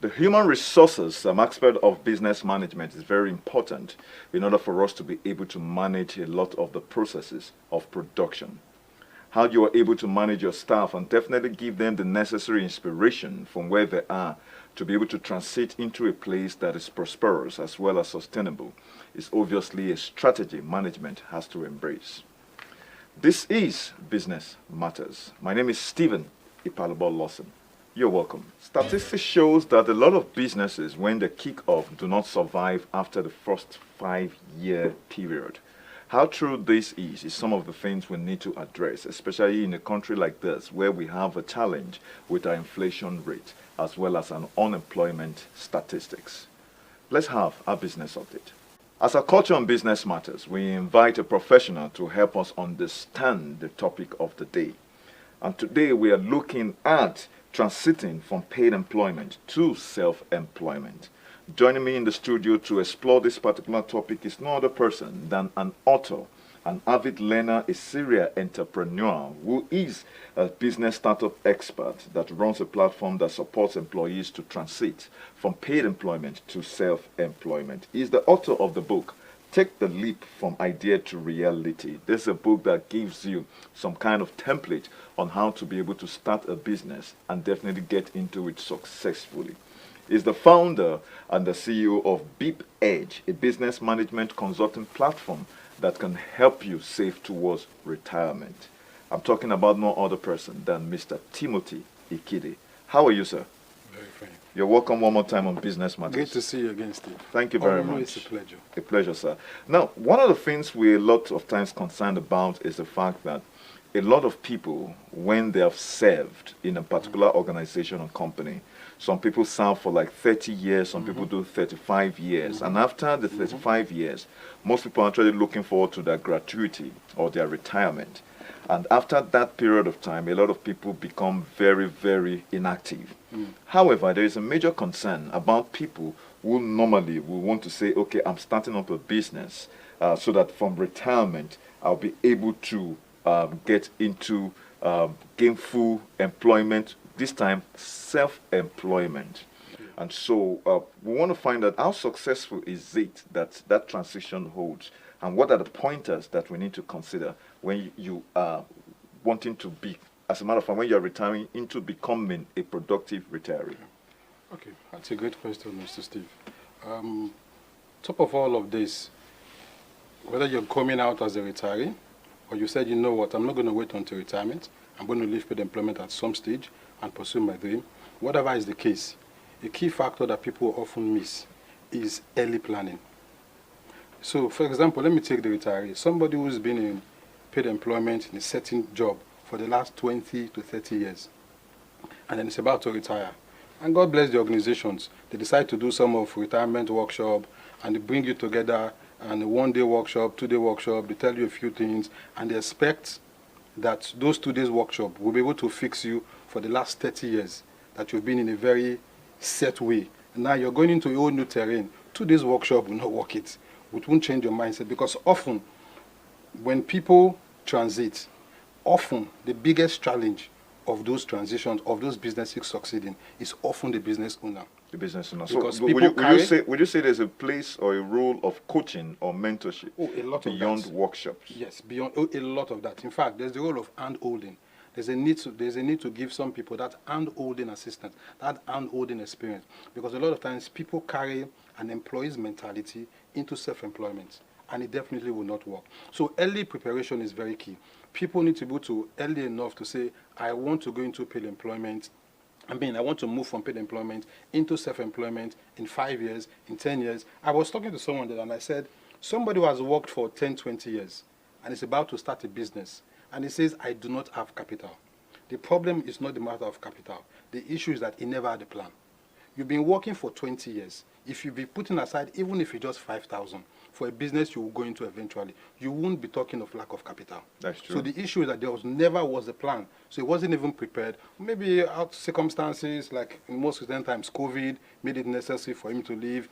The human resources aspect of business management is very important in order for us to be able to manage a lot of the processes of production. How you are able to manage your staff and definitely give them the necessary inspiration from where they are to be able to transit into a place that is prosperous as well as sustainable is obviously a strategy management has to embrace. This is Business Matters. My name is Stephen Ipalabo Lawson. You're welcome. Statistics shows that a lot of businesses, when they kick off, do not survive after the first 5-year period. How true this is some of the things we need to address, especially in a country like this, where we have a challenge with our inflation rate, as well as an unemployment statistics. Let's have our business update. As a culture on Business Matters, we invite a professional to help us understand the topic of the day. And today we are looking at transiting from paid employment to self-employment. Joining me in the studio to explore this particular topic is no other person than an author, an avid learner, a serial entrepreneur who is a business startup expert that runs a platform that supports employees to transit from paid employment to self-employment. He's the author of the book, Take the Leap from Idea to Reality. This is a book that gives you some kind of template on how to be able to start a business and definitely get into it successfully. He's the founder and the CEO of Beep Edge, a business management consulting platform that can help you save towards retirement. I'm talking about no other person than Mr. Timothy Ikhide. How are you, sir? Very fine. You're welcome one more time on Business Matters. Great to see you again, Steve. Thank you very much. It's a pleasure. A pleasure, sir. Now, one of the things we're a lot of times concerned about is the fact that a lot of people, when they have served in a particular organization or company, some people serve for like 30 years, some people do 35 years. And after the 35 years, most people are actually looking forward to their gratuity or their retirement. And after that period of time, a lot of people become very, very inactive. However, there is a major concern about people who normally will want to say, okay, I'm starting up a business so that from retirement, I'll be able to get into gainful employment, this time self-employment. And so we want to find out how successful is it that that transition holds, and what are the pointers that we need to consider when you are wanting to be, as a matter of fact, when you're retiring into becoming a productive retiree. Okay, that's a great question, Mr. Steve. Top of all of this, whether you're coming out as a retiree, or you said, you know what, I'm not going to wait until retirement, I'm going to leave paid employment at some stage and pursue my dream, whatever is the case, a key factor that people often miss is early planning. So, for example, let me take the retiree. Somebody who's been in paid employment in a certain job for the last 20 to 30 years, and then is about to retire. And God bless the organizations. They decide to do some of retirement workshop, and they bring you together, and a 1-day workshop, 2-day workshop, they tell you a few things, and they expect that those 2 days workshop will be able to fix you for the last 30 years, that you've been in a very set way. And now you're going into a whole new terrain. 2 days workshop will not work it. It won't change your mindset, because often when people transit, often the biggest challenge of those transitions, of those businesses succeeding, is often the business owner. The business owner. Because So would you say there's a place or a role of coaching or mentorship a lot beyond of that. workshops? Yes, beyond a lot of that. In fact, there's the role of hand-holding. There's a need to give some people that hand-holding assistance, that hand-holding experience. Because a lot of times people carry an employee's mentality into self-employment, and it definitely will not work. So early preparation is very key. People need to be able to early enough to say, I want to go into paid employment. I want to move from paid employment into self-employment in 5 years, in 10 years. I was talking to someone there, and I said, somebody who has worked for 10, 20 years and is about to start a business, and he says, I do not have capital. The problem is not the matter of capital. The issue is that he never had a plan. You've been working for 20 years. If you be putting aside, even if it's just 5,000, for a business you will go into eventually, you won't be talking of lack of capital. That's true. So the issue is that there never was a plan. So he wasn't even prepared. Maybe out circumstances, like in most of the times, COVID made it necessary for him to leave.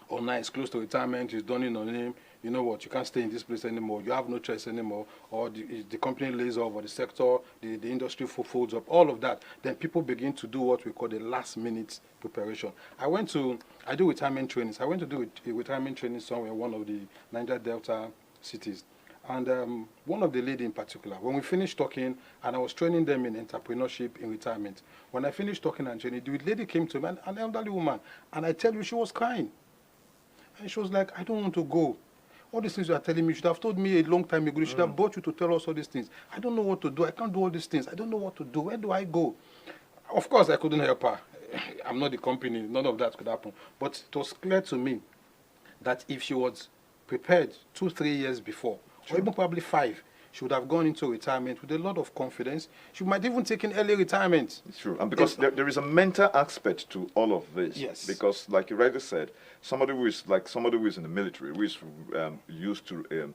Or now he's close to retirement, he's done it on him. you know what, you can't stay in this place anymore, you have no choice anymore, or the company lays off, or the sector, the industry folds up, all of that, then people begin to do what we call the last minute preparation. I do retirement trainings. I went to do a retirement training somewhere in one of the Niger Delta cities. And one of the lady in particular, when we finished talking, and I was training them in entrepreneurship in retirement, when I finished talking and training, the lady came to me, an elderly woman, and I tell you, she was crying. And she was like, I don't want to go. All these things you are telling me, you should have told me a long time ago. You should have brought you to tell us all these things. I don't know what to do. I can't do all these things. I don't know what to do. Where do I go? Of course, I couldn't help her. I'm not the company. None of that could happen. But it was clear to me that if she was prepared 2-3 years before, or even probably 5, she would have gone into retirement with a lot of confidence. She might even take an early retirement. It's true. And because there is a mental aspect to all of this. Yes. Because, like you rightly said, somebody who is in the military, who is used to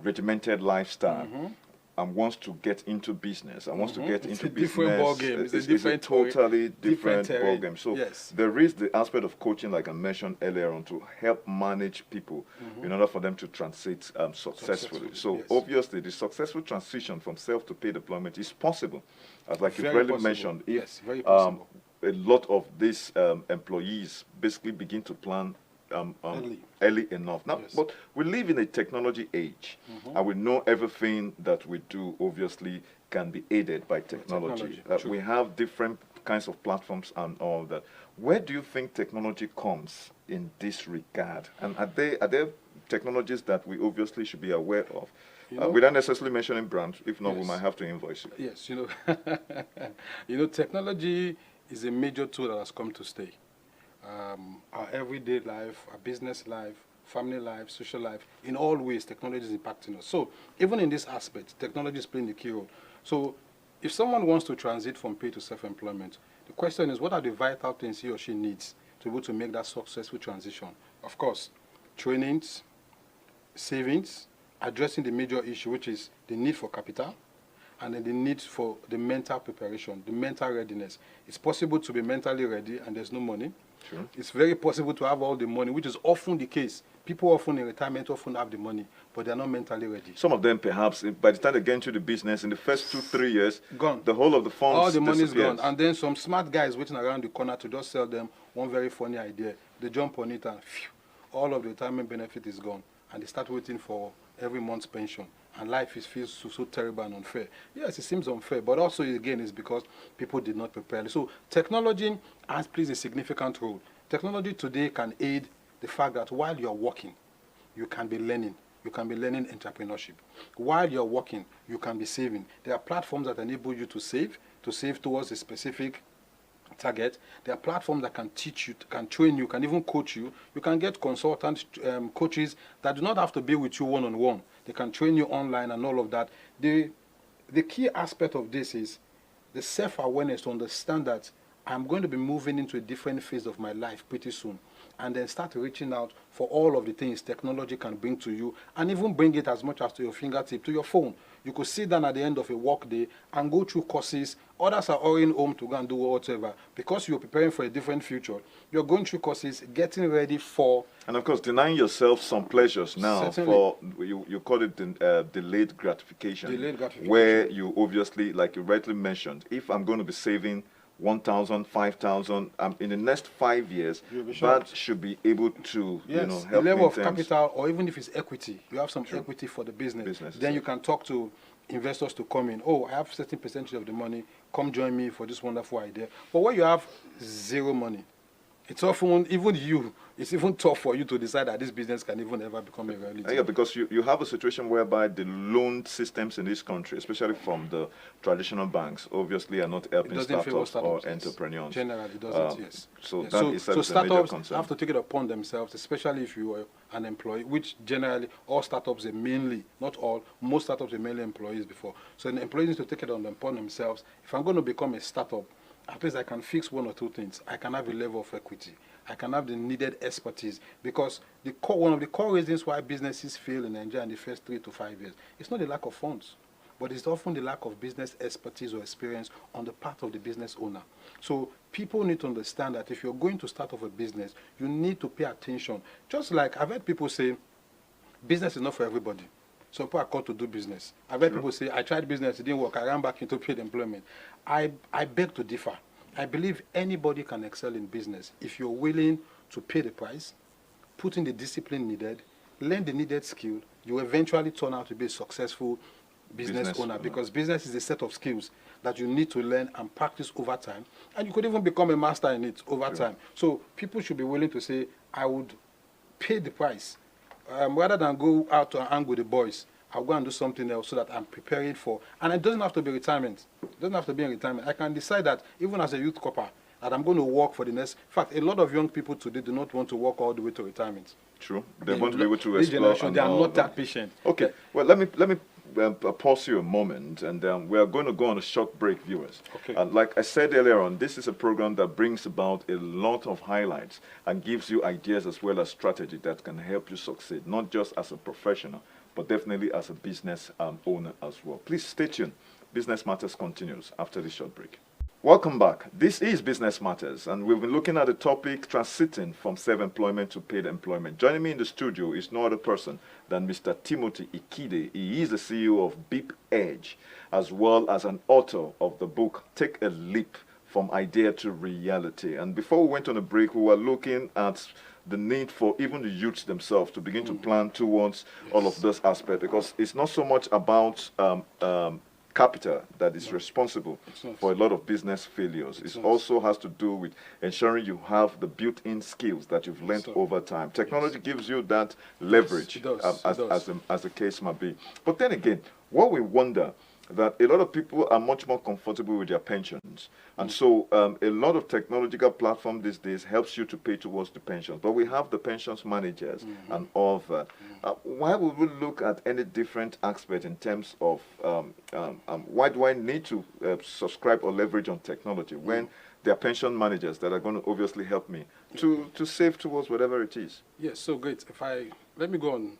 regimented lifestyle, and wants to get into business, and wants to get into business. Different ball game. It's a totally different ball game. So yes. there is the aspect of coaching, like I mentioned earlier on, to help manage people in order for them to transit successfully. So yes. obviously, the successful transition from self to paid deployment is possible. As like you Very already possible. mentioned, if Yes, very possible. a lot of these employees basically begin to plan early enough. Now, Yes. but we live in a technology age, and we know everything that we do obviously can be aided by technology. True. We have different kinds of platforms and all that. Where do you think technology comes in this regard? And are there technologies that we obviously should be aware of? Without necessarily mentioning brands, if not, we Yes. might have to invoice you. Yes, technology is a major tool that has come to stay. Our everyday life, our business life, family life, social life, in all ways, technology is impacting us. So even in this aspect, technology is playing a key role. So if someone wants to transit from paid to self-employment, the question is, what are the vital things he or she needs to be able to make that successful transition? Of course, trainings, savings, addressing the major issue, which is the need for capital, and then the need for the mental preparation, the mental readiness. It's possible to be mentally ready and there's no money. Sure. It's very possible to have all the money, which is often the case. People often in retirement often have the money, but they're not mentally ready. Some of them, perhaps, by the time they get into the business, in the first 2-3 years, gone. The whole of the funds All the money is disappears. gone. And then some smart guys waiting around the corner to just sell them one very funny idea. They jump on it and phew, all of the retirement benefit is gone. And they start waiting for every month's pension. And life feels so terrible and unfair. Yes, it seems unfair, but also, again, it's because people did not prepare. So technology has played a significant role. Technology today can aid the fact that while you're working, you can be learning. You can be learning entrepreneurship. While you're working, you can be saving. There are platforms that enable you to save towards a specific target. There are platforms that can teach you, can train you, can even coach you. You can get consultant coaches that do not have to be with you one-on-one. They can train you online and all of that. The key aspect of this is the self-awareness to understand that I'm going to be moving into a different phase of my life pretty soon, and then start reaching out for all of the things technology can bring to you, and even bring it as much as to your fingertip, to your phone. You could sit down at the end of a work day and go through courses. Others are already home to go and do whatever. Because you're preparing for a different future, you're going through courses, getting ready for... And of course, denying yourself some pleasures now. Certainly. For you call it delayed gratification. Delayed gratification. Where you obviously, like you rightly mentioned, if I'm going to be saving 1,000, 5,000, in the next 5 years, that should be able to, yes, help the level in of terms capital, or even if it's equity, you have some equity for the business. Then you can talk to investors to come in. Oh, I have certain percentage of the money. Come join me for this wonderful idea. But when you have zero money, it's often, it's even tough for you to decide that this business can even ever become a reality. Yeah, because you have a situation whereby the loan systems in this country, especially from the traditional banks, obviously are not helping startups or entrepreneurs. Generally, it doesn't, yes. So yes. that is a major startups concern. have to take it upon themselves, especially if you are an employee, which generally all startups are mainly, not all, most startups are mainly employees before. So the employees need to take it upon themselves. If I'm going to become a startup, at least I can fix one or two things. I can have a level of equity. I can have the needed expertise, because one of the core reasons why businesses fail in Nigeria in the first 3 to 5 years, it's not the lack of funds, but it's often the lack of business expertise or experience on the part of the business owner. So people need to understand that if you're going to start off a business, you need to pay attention. Just like I've heard people say, Business is not for everybody. Some people are called to do business. I've heard people say, I tried business, it didn't work, I ran back into paid employment. I beg to differ. I believe anybody can excel in business if you're willing to pay the price, put in the discipline needed, learn the needed skill, you eventually turn out to be a successful business owner, because business is a set of skills that you need to learn and practice over time, and you could even become a master in it over time. So people should be willing to say, I would pay the price. Rather than go out to hang with the boys, I'll go and do something else so that I'm preparing for, and it doesn't have to be retirement. It doesn't have to be in retirement. I can decide that even as a youth corper, that I'm going to work for the next. In fact, a lot of young people today do not want to work all the way to retirement. True. They want to be able to this explore. generation, they are not that patient. Okay. Well, let me pause you a moment, and we are going to go on a short break, viewers. Okay. And like I said earlier on, this is a program that brings about a lot of highlights and gives you ideas as well as strategy that can help you succeed, not just as a professional, but definitely as a business owner as well. Please stay tuned. Business Matters continues after this short break. Welcome back. This is Business Matters, and we've been looking at the topic transiting from self-employment to paid employment. Joining me in the studio is no other person than Mr. Timothy Ikhide. He is the CEO of Beep Edge, as well as an author of the book Take a Leap from Idea to Reality. And before we went on a break, we were looking at the need for even the youths themselves to begin to plan towards all of this aspect, because it's not so much about capital that is responsible for a lot of business failures. It also has to do with ensuring you have the built-in skills that you've learned over time. Technology gives you that leverage, as the case might be. But then again, what we wonder that a lot of people are much more comfortable with their pensions. And so a lot of technological platform these days helps you to pay towards the pensions. But we have the pensions managers and all that. Why would we look at any different aspect in terms of why do I need to subscribe or leverage on technology when there are pension managers that are going to obviously help me to save towards whatever it is? Yes, so great. Let me go on.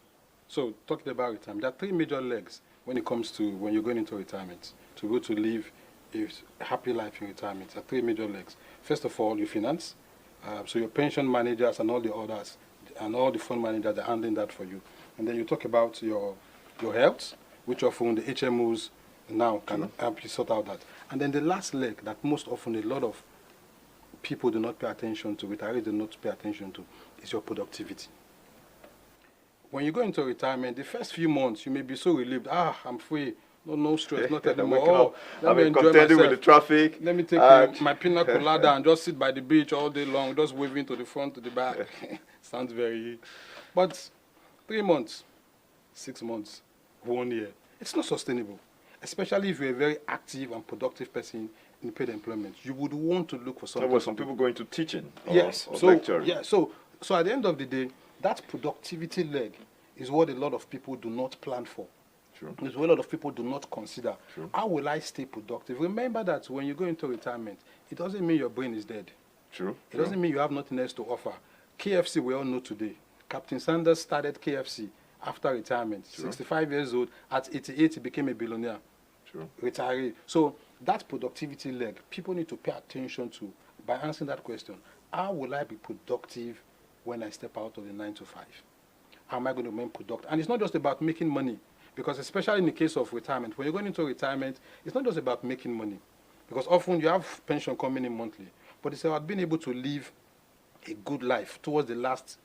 So talking about retirement, there are three major legs when it comes to when you're going into retirement, to go to live a happy life in retirement. There are three major legs. First of all, your finance. So your pension managers and all the others, and all the fund managers are handling that for you. And then you talk about your health, which often the HMOs now can help you sort out that. And then the last leg that most often a lot of people do not pay attention to, retirees do not pay attention to, is your productivity. When you go into retirement, the first few months, you may be so relieved. I'm free. No stress, not anymore. Let me enjoy myself with the traffic. Let me take my pina colada and just sit by the beach all day long, just waving to the front, to the back. Sounds very... But 3 months, 6 months, 1 year, it's not sustainable. Especially if you're a very active and productive person in paid employment. You would want to look for something. Well, some people go into teaching or so, lecturing. Yeah, so at the end of the day, that productivity leg is what a lot of people do not plan for. True. It's what a lot of people do not consider. True. How will I stay productive? Remember that when you go into retirement, it doesn't mean your brain is dead. True. It doesn't mean you have nothing else to offer. KFC, we all know today. Captain Sanders started KFC after retirement. True. 65 years old. At 88, he became a billionaire. True. Retiree. So that productivity leg, people need to pay attention to by answering that question. How will I be productive when I step out of the 9 to 5? How am I going to remain productive? And it's not just about making money, because especially in the case of retirement, when you're going into retirement, it's not just about making money, because often you have pension coming in monthly, but it's about being able to live a good life towards the last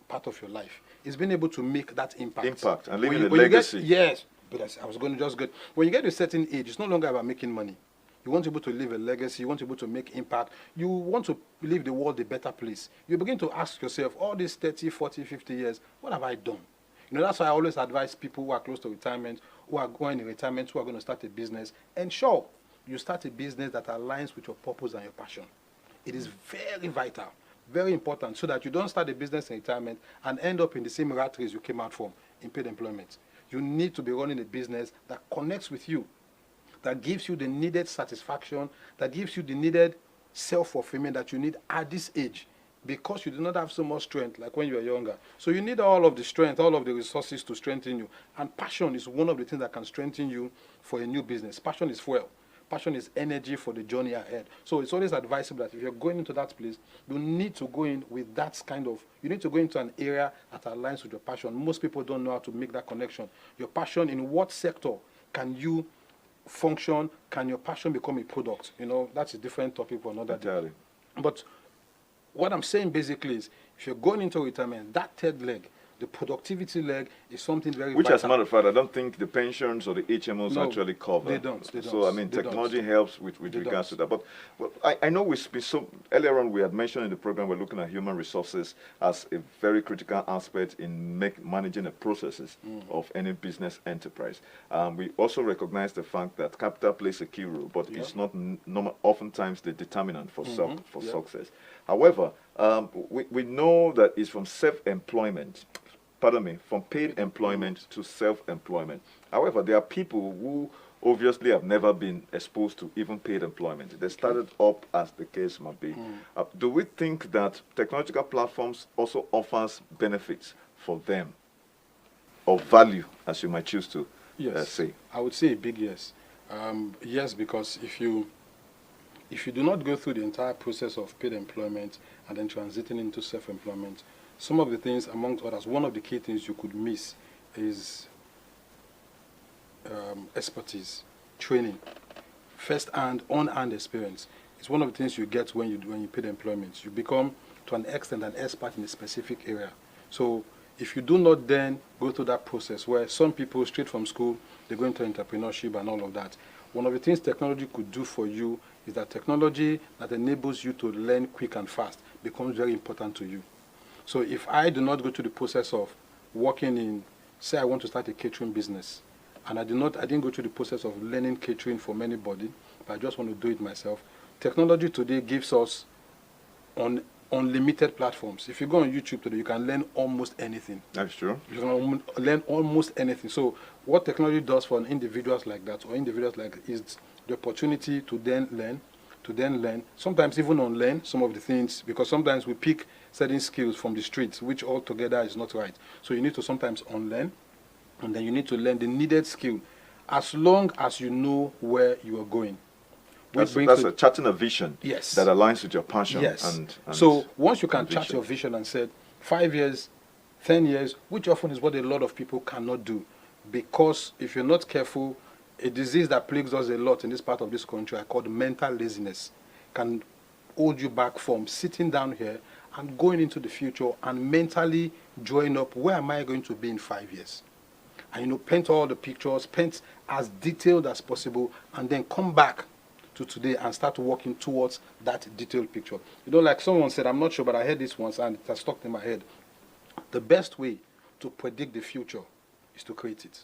part of your life. It's being able to make that impact. And leaving a legacy. Yes, but I was going to just get, when you get to a certain age, it's no longer about making money. You want to be able to leave a legacy. You want to be able to make impact. You want to leave the world a better place. You begin to ask yourself, all these 30, 40, 50 years, what have I done? You know, that's why I always advise people who are close to retirement, who are going in retirement, who are going to start a business. Ensure you start a business that aligns with your purpose and your passion. It is very vital, very important, so that you don't start a business in retirement and end up in the same rat race you came out from in paid employment. You need to be running a business that connects with you, that gives you the needed satisfaction, that gives you the needed self-fulfillment that you need at this age, because you do not have so much strength like when you were younger. So you need all of the strength, all of the resources to strengthen you. And passion is one of the things that can strengthen you for a new business. Passion is fuel. Passion is energy for the journey ahead. So it's always advisable that if you're going into that place, you need to go in with that kind of, you need to go into an area that aligns with your passion. Most people don't know how to make that connection. Your passion, in what sector can you function? Can your passion become a product? You know, that's a different topic for another day. But what I'm saying basically is, if you're going into retirement, that third leg, the productivity leg, is something very Which, vital. as a matter of fact, I don't think the pensions or the HMOs actually cover. They don't. So, I mean, technology helps with regards to that. But I know earlier on we had mentioned in the program we're looking at human resources as a very critical aspect in managing the processes of any business enterprise. We also recognize the fact that capital plays a key role, but it's not oftentimes the determinant for success. However, we know that it's from from paid employment to self-employment. However, there are people who obviously have never been exposed to even paid employment. They started up as the case might be. Do we think that technological platforms also offers benefits for them, or value, as you might choose to say? I would say a big yes. Yes, because if you do not go through the entire process of paid employment and then transiting into self-employment, some of the things, amongst others, one of the key things you could miss is expertise, training, first-hand, on-hand experience. It's one of the things you get when you paid employment. You become, to an extent, an expert in a specific area. So if you do not then go through that process, where some people straight from school, they go into entrepreneurship and all of that, one of the things technology could do for you is that technology that enables you to learn quick and fast becomes very important to you. So if I do not go through the process of working in, say I want to start a catering business, and I didn't go through the process of learning catering from anybody, but I just want to do it myself. Technology today gives us unlimited platforms. If you go on YouTube today, you can learn almost anything. That's true. You can learn almost anything. So what technology does for individuals like that, or individuals like that, is the opportunity to then learn, sometimes even unlearn some of the things, because sometimes we pick certain skills from the streets, which altogether is not right. So you need to sometimes unlearn, and then you need to learn the needed skill, as long as you know where you are going. That's charting a vision that aligns with your passion. And so once you can chart your vision and say 5 years, 10 years, which often is what a lot of people cannot do, because if you're not careful, a disease that plagues us a lot in this part of this country, called mental laziness, can hold you back from sitting down here and going into the future and mentally drawing up, where am I going to be in 5 years? And paint all the pictures, paint as detailed as possible, and then come back to today and start working towards that detailed picture. Like someone said, I'm not sure, but I heard this once and it has stuck in my head. The best way to predict the future is to create it.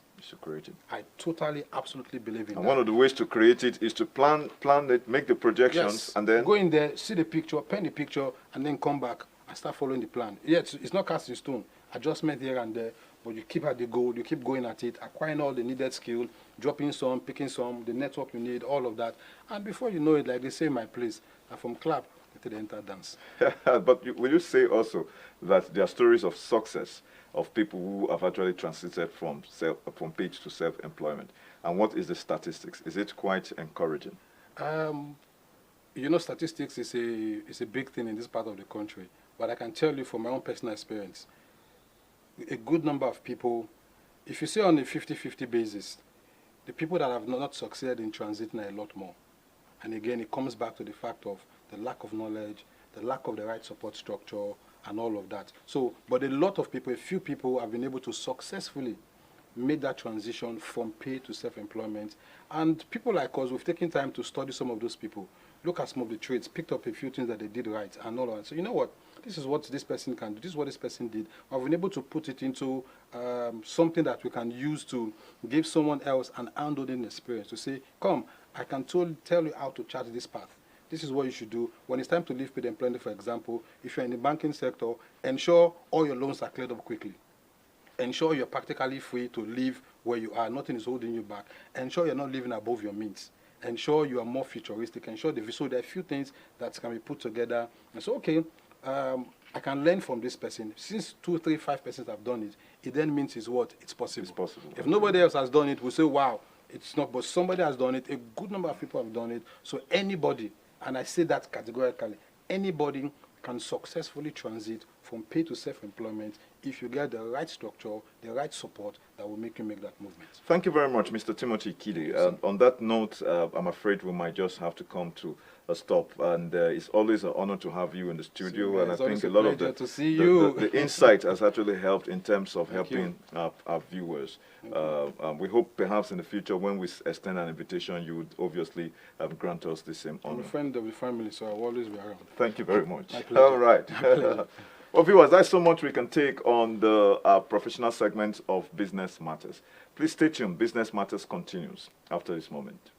I totally, absolutely believe in that. And one of the ways to create it is to plan it, make the projections, and then go in there, see the picture, paint the picture, and then come back and start following the plan. It's not cast in stone. Adjustment here and there, but you keep at the goal, you keep going at it, acquiring all the needed skill, dropping some, picking some, the network you need, all of that. And before you know it, like they say in my place, from clap to the enter dance. But will you say also that there are stories of success of people who have actually transited from paid to self-employment? And what is the statistics? Is it quite encouraging? Statistics is a big thing in this part of the country. But I can tell you from my own personal experience, a good number of people, if you say on a 50-50 basis, the people that have not succeeded in transiting are a lot more. And again, it comes back to the fact of the lack of knowledge, the lack of the right support structure, and all of that. So, but a few people have been able to successfully make that transition from paid to self-employment. And people like us, we've taken time to study some of those people, look at some of the traits, picked up a few things that they did right, and all of that. So you know what? This is what this person can do. This is what this person did. I've been able to put it into something that we can use to give someone else an handholding experience, to say, come, I can tell you how to chart this path. This is what you should do. When it's time to leave paid employment, for example, if you're in the banking sector, ensure all your loans are cleared up quickly. Ensure you're practically free to live where you are. Nothing is holding you back. Ensure you're not living above your means. Ensure you are more futuristic. Ensure so there are a few things that can be put together. And so, okay, I can learn from this person. Since 2, 3, 5 persons have done it, it then means it's what? It's possible. It's possible. If nobody else has done it, we'll say, wow, It's not, but somebody has done it. A good number of people have done it. So anybody, and I say that categorically, anybody can successfully transit from pay to self-employment if you get the right structure, the right support that will make you make that movement. Thank you very much, Mr. Timothy Ikhide. On that note, I'm afraid we might just have to come to a stop. And it's always an honor to have you in the studio. And I think a lot of the insight has actually helped in terms of helping our viewers. We hope perhaps in the future when we extend an invitation, you would obviously grant us the same honor. I'm a friend of the family, so I'll always be around. Thank you very much. My pleasure. All right. Well, viewers, that's so much we can take on the professional segment of Business Matters. Please stay tuned. Business Matters continues after this moment.